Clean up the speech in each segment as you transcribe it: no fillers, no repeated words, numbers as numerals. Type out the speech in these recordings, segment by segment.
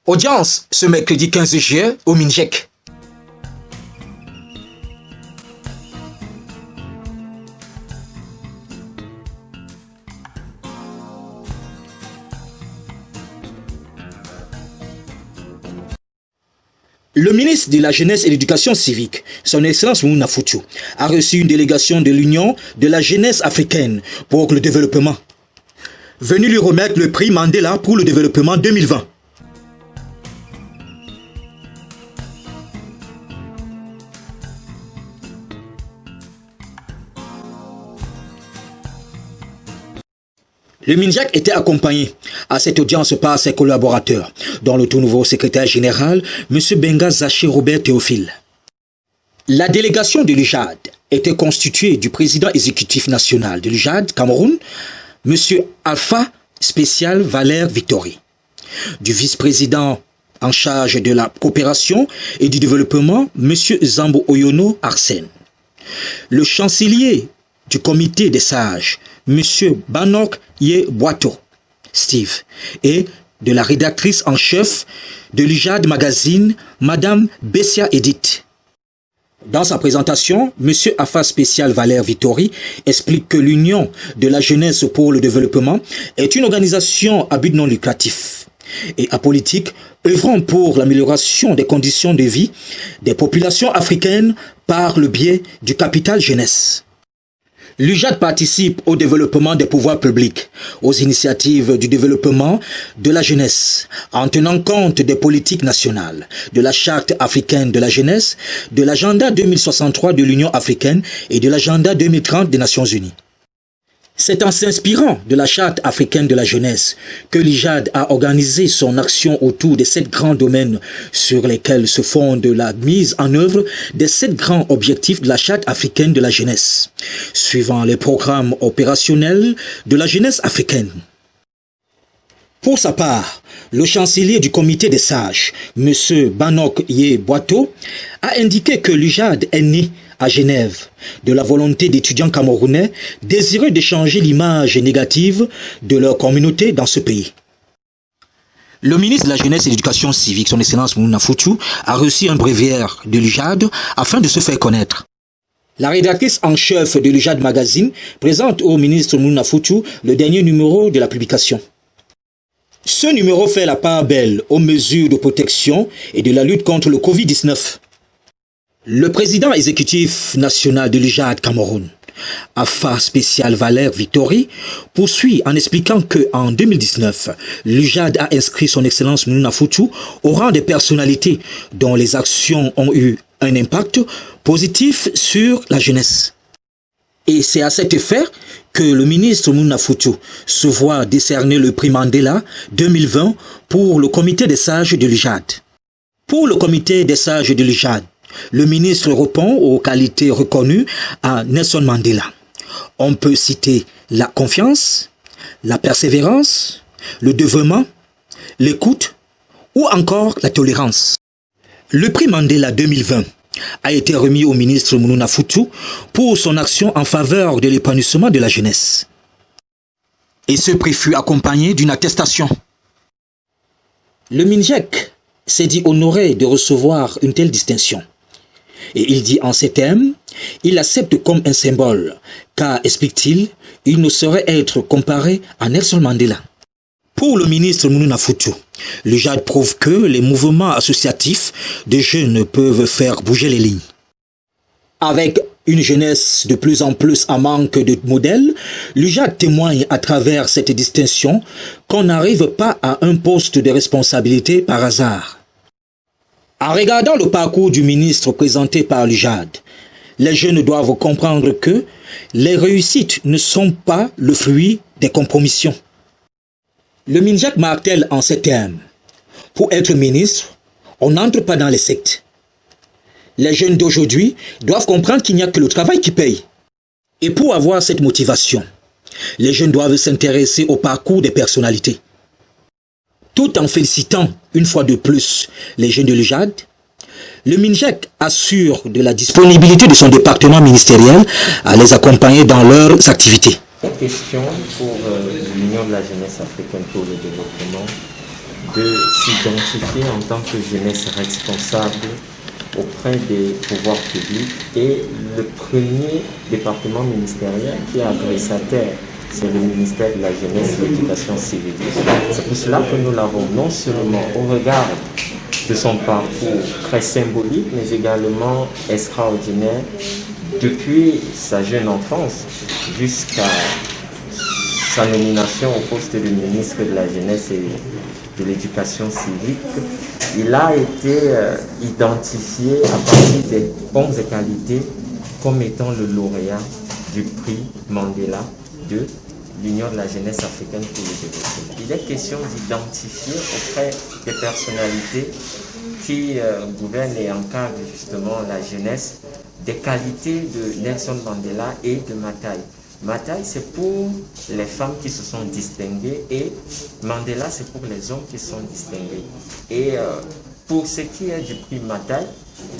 Audience ce mercredi 15 juillet au Minjek. Le ministre de la Jeunesse et de l'Éducation civique, son Excellence Moumouna Foutou, a reçu une délégation de l'Union de la jeunesse africaine pour le développement, venu lui remettre le prix Mandela pour le développement 2020. Le Minjak était accompagné à cette audience par ses collaborateurs, dont le tout nouveau secrétaire général, M. Benga Zaché Robert Théophile. La délégation de l'UJAD était constituée du président exécutif national de l'UJAD Cameroun, M. Alpha Spécial Valère Victory, du vice-président en charge de la coopération et du développement, M. Zambo Oyono Arsène, le chancelier du comité des sages, M. Banok Ye Boato, Steve, et de la rédactrice en chef de l'UJAD Magazine, Madame Bessia Edith. Dans sa présentation, M. Alpha Spécial Valère Vittori explique que l'Union de la jeunesse pour le développement est une organisation à but non lucratif et apolitique œuvrant pour l'amélioration des conditions de vie des populations africaines par le biais du capital jeunesse. L'UJAD participe au développement des pouvoirs publics, aux initiatives du développement de la jeunesse, en tenant compte des politiques nationales, de la Charte africaine de la jeunesse, de l'agenda 2063 de l'Union africaine et de l'agenda 2030 des Nations unies. C'est en s'inspirant de la Charte africaine de la jeunesse que l'UJAD a organisé son action autour des 7 grands domaines sur lesquels se fonde la mise en œuvre des 7 grands objectifs de la Charte africaine de la jeunesse, suivant les programmes opérationnels de la jeunesse africaine. Pour sa part, le chancelier du comité des sages, M. Banok Ye Boato, a indiqué que l'UJAD est né à Genève de la volonté d'étudiants camerounais désireux de changer l'image négative de leur communauté dans ce pays. Le ministre de la Jeunesse et de l'Éducation civique, son Excellence Moumouna Foutou, a reçu un bréviaire de l'UJAD afin de se faire connaître. La rédactrice en chef de l'UJAD Magazine présente au ministre Moumouna Foutou le dernier numéro de la publication. Ce numéro fait la part belle aux mesures de protection et de la lutte contre le Covid-19. Le président exécutif national de l'UJAD Cameroun, Alpha Spécial Valère Victory, poursuit en expliquant qu'en 2019, l'UJAD a inscrit son Excellence Moumouna Foutou au rang des personnalités dont les actions ont eu un impact positif sur la jeunesse. Et c'est à cet effet que le ministre Moumouna Foutou se voit décerner le prix Mandela 2020 pour le comité des sages de l'UJAD. Pour le comité des sages de l'UJAD, le ministre répond aux qualités reconnues à Nelson Mandela. On peut citer la confiance, la persévérance, le dévouement, l'écoute ou encore la tolérance. Le prix Mandela 2020 a été remis au ministre Moumouna Foutou pour son action en faveur de l'épanouissement de la jeunesse. Et ce prix fut accompagné d'une attestation. Le Minjek s'est dit honoré de recevoir une telle distinction. Et il dit en ces termes, il accepte comme un symbole, car, explique-t-il, il ne saurait être comparé à Nelson Mandela. Pour le ministre Moumouna Foutou, l'UJAD prouve que les mouvements associatifs de jeunes peuvent faire bouger les lignes. Avec une jeunesse de plus en plus en manque de modèles, l'UJAD témoigne à travers cette distinction qu'on n'arrive pas à un poste de responsabilité par hasard. En regardant le parcours du ministre présenté par l'UJAD, les jeunes doivent comprendre que les réussites ne sont pas le fruit des compromissions. Le Minjak martèle en ces termes. Pour être ministre, on n'entre pas dans les sectes. Les jeunes d'aujourd'hui doivent comprendre qu'il n'y a que le travail qui paye. Et pour avoir cette motivation, les jeunes doivent s'intéresser au parcours des personnalités. Tout en félicitant une fois de plus les jeunes de l'UJAD, le Minjak assure de la disponibilité de son département ministériel à les accompagner dans leurs activités. Une question pour l'Union de la jeunesse africaine pour le développement. de s'identifier en tant que jeunesse responsable auprès des pouvoirs publics, et le premier département ministériel qui est agressataire, c'est le ministère de la Jeunesse et de l'Éducation civique. C'est pour cela que nous l'avons non seulement au regard de son parcours très symbolique, mais également extraordinaire, depuis sa jeune enfance jusqu'à sa nomination au poste de ministre de la Jeunesse et de l'Éducation civique. Il a été identifié à partir des bonnes qualités comme étant le lauréat du prix Mandela de l'Union de la jeunesse africaine pour le développement. Il est question d'identifier auprès des personnalités qui gouvernent et encadrent justement la jeunesse des qualités de Nelson Mandela et de Matai. Matai, c'est pour les femmes qui se sont distinguées, et Mandela, c'est pour les hommes qui se sont distingués. Et pour ce qui est du prix Matai,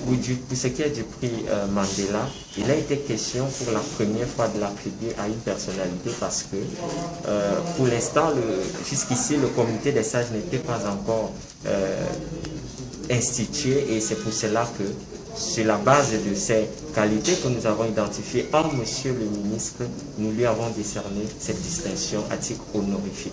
ou pour ce qui est du prix Mandela, il a été question pour la première fois de l'attribuer à une personnalité, parce que pour l'instant, jusqu'ici, le comité des sages n'était pas encore institué, et c'est pour cela que, sur la base de ces qualités que nous avons identifiées en Monsieur le ministre, nous lui avons décerné cette distinction à titre honorifique.